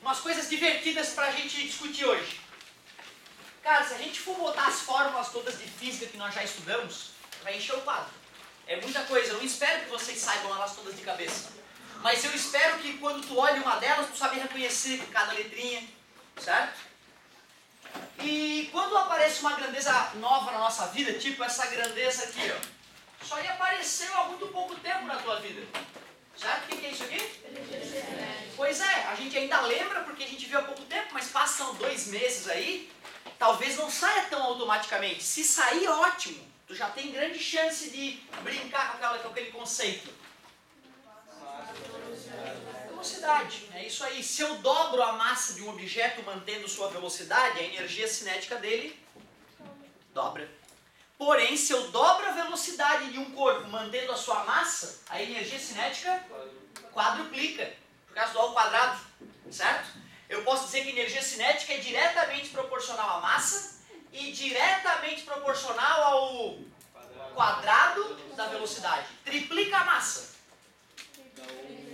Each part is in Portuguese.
umas coisas divertidas pra gente discutir hoje. Cara, se a gente for botar as fórmulas todas de física que nós já estudamos, vai encher o quadro. É muita coisa. Eu não espero que vocês saibam elas todas de cabeça. Mas eu espero que quando tu olhe uma delas, tu sabe reconhecer cada letrinha, certo? E quando aparece uma grandeza nova na nossa vida, tipo essa grandeza aqui, ó, só ia aparecer há muito pouco tempo na tua vida. Certo? O que é isso aqui? Pois é, a gente ainda lembra porque a gente viu há pouco tempo, mas passam 2 meses aí, talvez não saia tão automaticamente. Se sair, ótimo. Tu já tem grande chance de brincar com aquele conceito. Velocidade, é isso aí. Se eu dobro a massa de um objeto mantendo sua velocidade, a energia cinética dele dobra. Porém, se eu dobro a velocidade de um corpo mantendo a sua massa, a energia cinética quadruplica, por causa do ao quadrado, certo? Eu posso dizer que a energia cinética é diretamente proporcional à massa e diretamente proporcional ao quadrado da velocidade. Triplica a massa.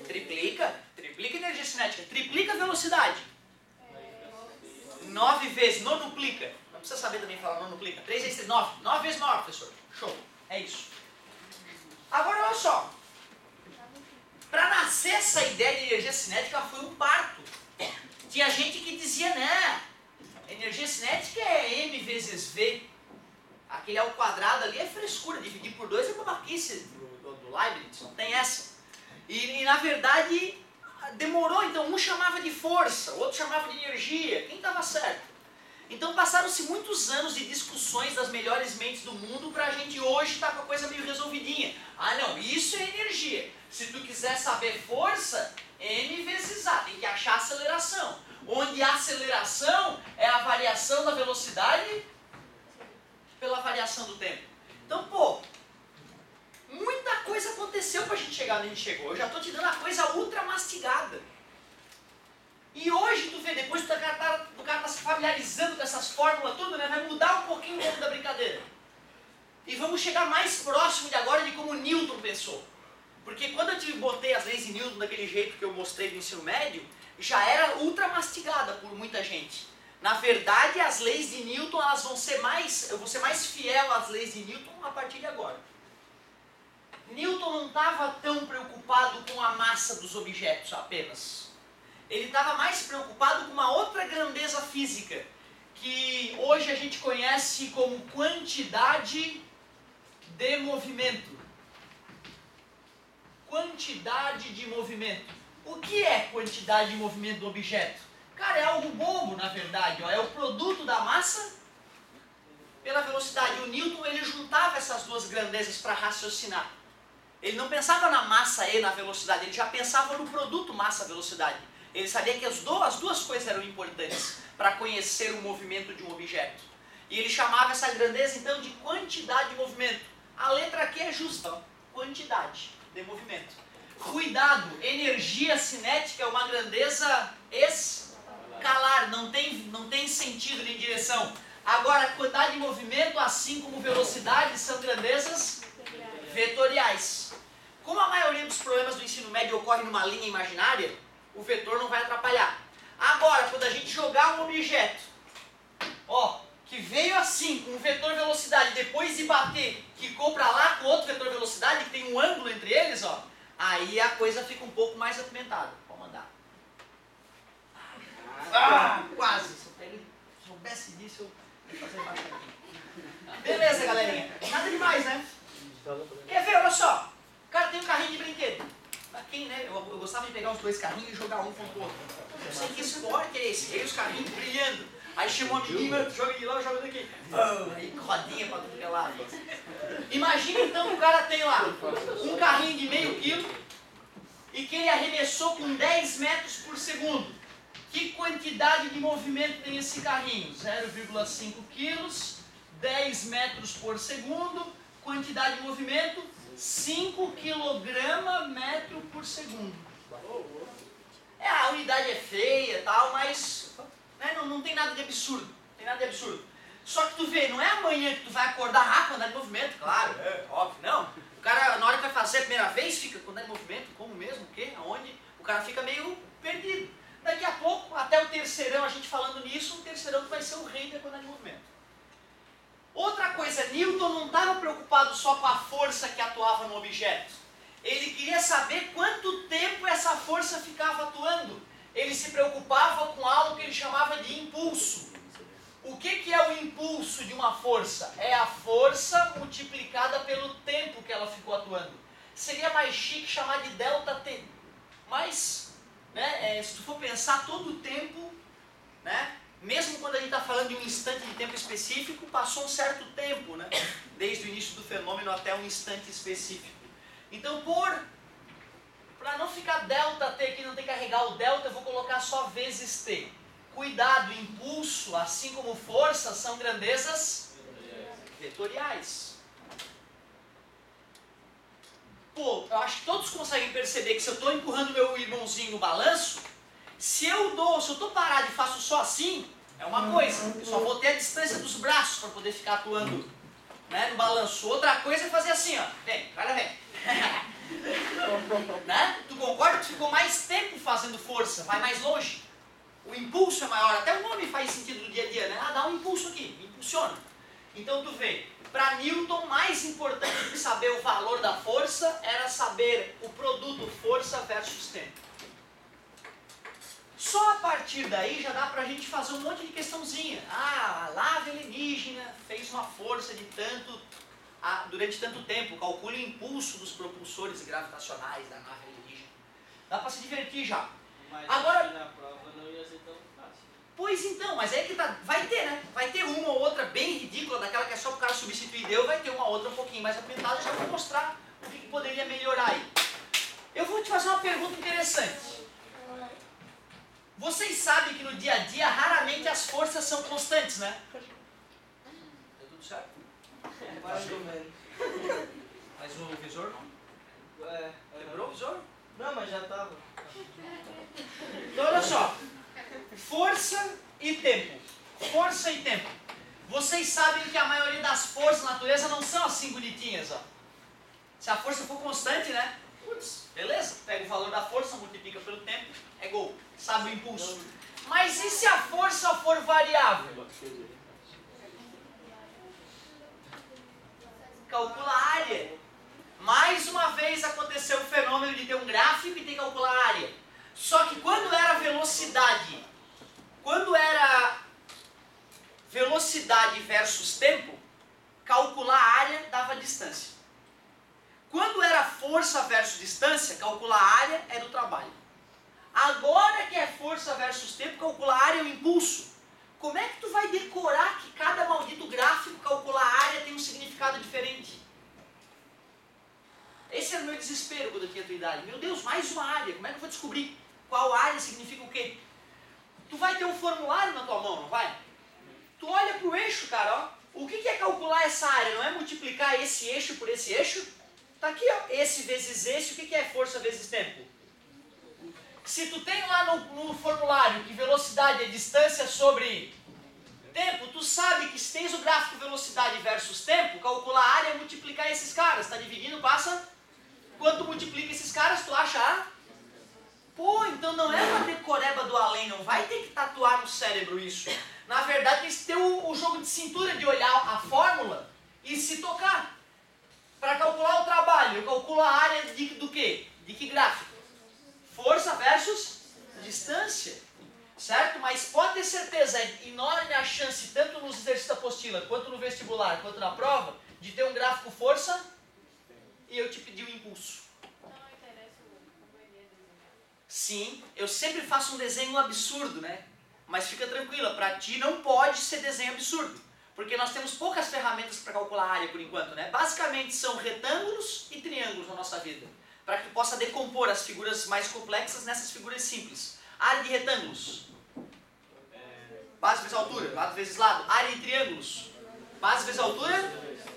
Triplica a energia cinética, triplica a velocidade. 9 vezes, nonuplica. Não precisa saber também falar nonuplica. 3 vezes 3, 9. 9 vezes maior, professor. Show. É isso. Agora, olha só. Para nascer essa ideia de energia cinética foi um parto. Tinha gente que dizia, né, energia cinética é m vezes v. Aquele ao quadrado ali é frescura. Dividir por 2 é babaquice do Leibniz. Não tem essa. E na verdade demorou, então um chamava de força, o outro chamava de energia, quem estava certo? Então passaram-se muitos anos de discussões das melhores mentes do mundo para a gente hoje estar com a coisa meio resolvidinha. Ah não, isso é energia. Se tu quiser saber força, m vezes a, tem que achar aceleração. Onde a aceleração é a variação da velocidade pela variação do tempo. Então, pô, muita coisa aconteceu para a gente chegar onde a gente chegou. Eu já estou te dando a coisa ultra mastigada. E hoje, tu vê, depois do cara tá se familiarizando com essas fórmulas tudo, né, vai mudar um pouquinho o nome da brincadeira. E vamos chegar mais próximo de agora de como Newton pensou. Porque quando eu te botei as leis de Newton daquele jeito que eu mostrei no ensino médio, já era ultra mastigada por muita gente. Na verdade, as leis de Newton, elas vão ser mais, eu vou ser mais fiel às leis de Newton a partir de agora. Newton não estava tão preocupado com a massa dos objetos apenas. Ele estava mais preocupado com uma outra grandeza física, que hoje a gente conhece como quantidade de movimento. Quantidade de movimento. O que é quantidade de movimento do objeto? Cara, é algo bobo, na verdade. Ó. É o produto da massa pela velocidade. O Newton, ele juntava essas duas grandezas para raciocinar. Ele não pensava na massa e na velocidade, ele já pensava no produto massa-velocidade. Ele sabia que as duas coisas eram importantes para conhecer o movimento de um objeto. E ele chamava essa grandeza, então, de quantidade de movimento. A letra aqui é justa, quantidade de movimento. Cuidado, energia cinética é uma grandeza escalar, não tem sentido nem direção. Agora, quantidade de movimento, assim como velocidade, são grandezas vetoriais. Como a maioria dos problemas do ensino médio ocorre numa linha imaginária, o vetor não vai atrapalhar. Agora, quando a gente jogar um objeto, ó, que veio assim, com um vetor velocidade, depois de bater, quicou para lá com outro vetor velocidade, que tem um ângulo entre eles, ó, aí a coisa fica um pouco mais apimentada. Pode mandar. Quase. Se eu soubesse disso, eu ia fazer bastante. Beleza, galerinha. Nada demais, né? Quer ver? Olha só. O cara tem um carrinho de brinquedo. Pra quem, né? Eu gostava de pegar os 2 carrinhos e jogar um contra o outro. Não sei que esporte é esse. Aí os carrinhos brilhando. Aí chama uma menina, joga de lá, joga daqui. Aí rodinha pra tudo que é lado. Imagina então que o cara tem lá um carrinho de meio quilo e que ele arremessou com 10 metros por segundo. Que quantidade de movimento tem esse carrinho? 0,5 quilos, 10 metros por segundo, quantidade de movimento 5 kg metro por segundo. A unidade é feia e tal, mas né, não tem nada de absurdo. Não tem nada de absurdo. Só que tu vê, não é amanhã que tu vai acordar, quantidade de movimento, claro, óbvio, não. O cara, na hora que vai fazer a primeira vez, fica, quantidade de movimento, como mesmo, o quê, aonde? O cara fica meio perdido. Daqui a pouco, até o terceirão, a gente falando nisso, um terceirão que vai ser o rei da economia de movimento. Outra coisa, Newton não estava preocupado só com a força que atuava no objeto. Ele queria saber quanto tempo essa força ficava atuando. Ele se preocupava com algo que ele chamava de impulso. O que é o impulso de uma força? É a força multiplicada pelo tempo que ela ficou atuando. Seria mais chique chamar de ΔT. Mas, né, se tu for pensar todo o tempo, né, mesmo quando a gente está falando de um instante de tempo específico, passou um certo tempo, né, desde o início do fenômeno até um instante específico. Então, para não ficar ΔT aqui, não ter que carregar o delta, eu vou colocar só vezes T. Cuidado, impulso, assim como força, são grandezas vetoriais. Pô, eu acho que todos conseguem perceber que se eu estou empurrando meu irmãozinho no balanço, se eu estou parado e faço só assim, é uma coisa. Eu só vou ter a distância dos braços para poder ficar atuando, né, no balanço. Outra coisa é fazer assim, ó. Vem, cara, vem. Né? Tu concorda que ficou mais tempo fazendo força, vai mais longe? O impulso é maior, até o nome faz sentido no dia a dia, né? Ah, dá um impulso aqui, impulsiona. Então tu vê, para Newton, mais importante do que saber o valor da força era saber o produto força versus tempo. Só a partir daí já dá pra gente fazer um monte de questãozinha. Ah, a nave alienígena fez uma força de tanto durante tanto tempo, calcule o impulso dos propulsores gravitacionais da nave alienígena. Dá pra se divertir já. Mas agora, na prova não ia ser tão fácil. Pois então, mas é que tá, vai ter, né? Vai ter uma ou outra bem ridícula, daquela que é só pro cara substituir Deus, vai ter uma outra um pouquinho mais apimentada, já vou mostrar o que poderia melhorar aí. Eu vou te fazer uma pergunta interessante. Vocês sabem que no dia a dia, raramente as forças são constantes, né? Tá tudo certo? Mais ou menos. Mas o visor não? Quebrou o visor? Não, mas já tava. Então olha só, força e tempo. Força e tempo. Vocês sabem que a maioria das forças da natureza não são assim bonitinhas, ó. Se a força for constante, né? Putz, beleza, pega o valor da força, multiplica pelo tempo, é gol. Sabe o impulso. Mas e se a força for variável? Calcula a área. Mais uma vez aconteceu o fenômeno de ter um gráfico e ter que calcular a área. Só que quando era velocidade versus tempo, calcular a área dava distância. Quando era força versus distância, calcular a área era o trabalho. Agora que é força versus tempo, calcular a área é o impulso. Como é que tu vai decorar que cada maldito gráfico calcular a área tem um significado diferente? Esse era o meu desespero quando eu tinha a tua idade. Meu Deus, mais uma área. Como é que eu vou descobrir qual área significa o quê? Tu vai ter um formulário na tua mão, não vai? Tu olha pro eixo, cara, ó. O que é calcular essa área? Não é multiplicar esse eixo por esse eixo? Tá aqui, ó. Esse vezes esse, o que é força vezes tempo? Se tu tem lá no formulário que velocidade é distância sobre tempo, tu sabe que se tens o gráfico velocidade versus tempo, calcular a área é multiplicar esses caras. Tá dividindo, passa. Quando tu multiplica esses caras, tu acha a... Pô, então não é uma decoreba do além, não vai ter que tatuar no cérebro isso. Na verdade, tem que ter o jogo de cintura de olhar a fórmula e se tocar. Para calcular o trabalho, eu calculo a área do quê? De que gráfico? Força versus distância. Certo? Mas pode ter certeza, é enorme a chance, tanto nos exercícios da apostila, quanto no vestibular, quanto na prova, de ter um gráfico força e eu te pedi o impulso. Então não interessa como ele é desenhado. Sim, eu sempre faço um desenho absurdo, né? Mas fica tranquila, para ti não pode ser desenho absurdo. Porque nós temos poucas ferramentas para calcular a área por enquanto, né? Basicamente são retângulos e triângulos na nossa vida. Para que tu possa decompor as figuras mais complexas nessas figuras simples. Área de retângulos. Base vezes altura, lado vezes lado. Área de triângulos. Base vezes altura,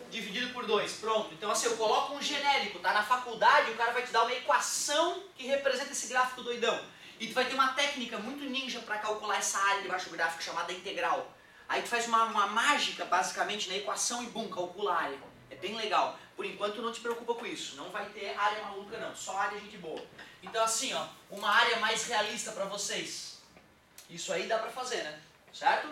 dividido por 2. Pronto. Então assim, eu coloco um genérico, tá? Na faculdade o cara vai te dar uma equação que representa esse gráfico doidão. E tu vai ter uma técnica muito ninja para calcular essa área debaixo do gráfico chamada integral. Aí tu faz uma mágica basicamente na equação e bum, calcula a área. É bem legal. Por enquanto não te preocupa com isso. Não vai ter área maluca não, só área gente boa. Então assim, ó, uma área mais realista para vocês. Isso aí dá para fazer, né? Certo?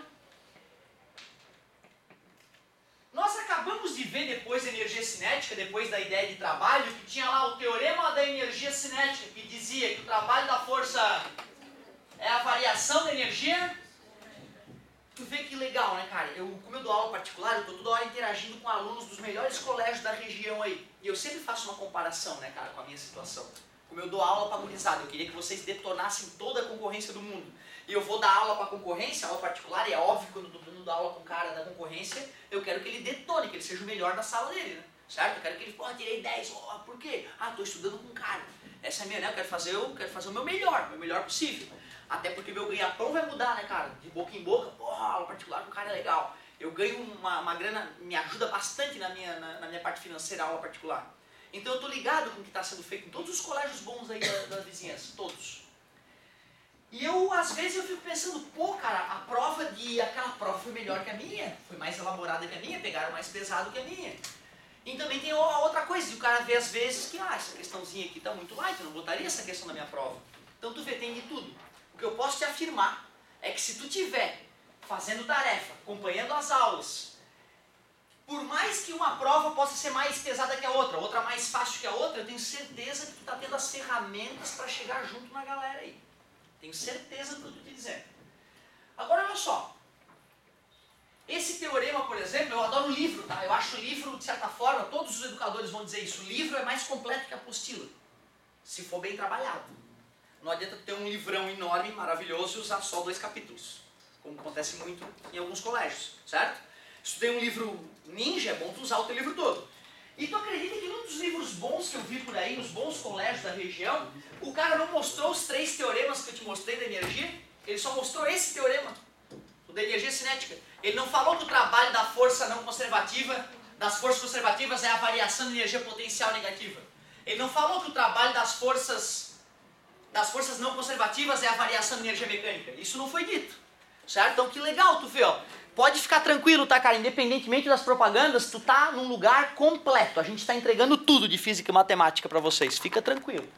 Nós acabamos de ver depois da energia cinética, depois da ideia de trabalho, que tinha lá o teorema da energia cinética, que dizia que o trabalho da força é a variação da energia. Tu vê que legal, né, cara? Como eu dou aula particular, eu estou toda hora interagindo com alunos dos melhores colégios da região aí. E eu sempre faço uma comparação, né, cara, com a minha situação. Como eu dou aula para a gurizada, eu queria que vocês detonassem toda a concorrência do mundo. E eu vou dar aula para a concorrência, aula particular, e é óbvio que quando eu estou dando aula com o cara da concorrência, eu quero que ele detone, que ele seja o melhor da sala dele, né? Certo? Eu quero que ele, tirei 10, por quê? Estou estudando com um cara. Essa é a minha, né? Eu quero fazer o meu melhor possível. Até porque meu ganha-pão vai mudar, né, cara? De boca em boca, aula particular com o cara é legal. Eu ganho uma grana, me ajuda bastante na minha parte financeira, a aula particular. Então eu tô ligado com o que está sendo feito em todos os colégios bons aí da vizinhança, todos. E às vezes eu fico pensando, cara, aquela prova foi melhor que a minha, foi mais elaborada que a minha, pegaram mais pesado que a minha. E também tem a outra coisa, de o cara vê às vezes que, essa questãozinha aqui tá muito light, eu não botaria essa questão na minha prova. Então tu vê, tem de tudo. O que eu posso te afirmar é que se tu tiver fazendo tarefa, acompanhando as aulas, por mais que uma prova possa ser mais pesada que a outra mais fácil que a outra, eu tenho certeza que tu está tendo as ferramentas para chegar junto na galera aí. Tenho certeza do que eu estou te dizendo. Agora olha só. Esse teorema, por exemplo, eu adoro livro, tá? Eu acho o livro, de certa forma, todos os educadores vão dizer isso, o livro é mais completo que a apostila, se for bem trabalhado. Não adianta ter um livrão enorme, maravilhoso e usar só 2 capítulos, como acontece muito em alguns colégios, certo? Se tu tem um livro ninja, é bom tu usar o teu livro todo. E tu acredita que num dos livros bons que eu vi por aí, nos bons colégios da região, o cara não mostrou os 3 teoremas que eu te mostrei da energia? Ele só mostrou esse teorema, o da energia cinética. Ele não falou que o trabalho da força não conservativa, das forças conservativas é a variação de energia potencial negativa. Ele não falou que o trabalho das forças não conservativas é a variação de energia mecânica. Isso não foi dito. Certo? Então que legal, tu vê, ó. Pode ficar tranquilo, tá, cara? Independentemente das propagandas, tu tá num lugar completo. A gente tá entregando tudo de física e matemática para vocês. Fica tranquilo.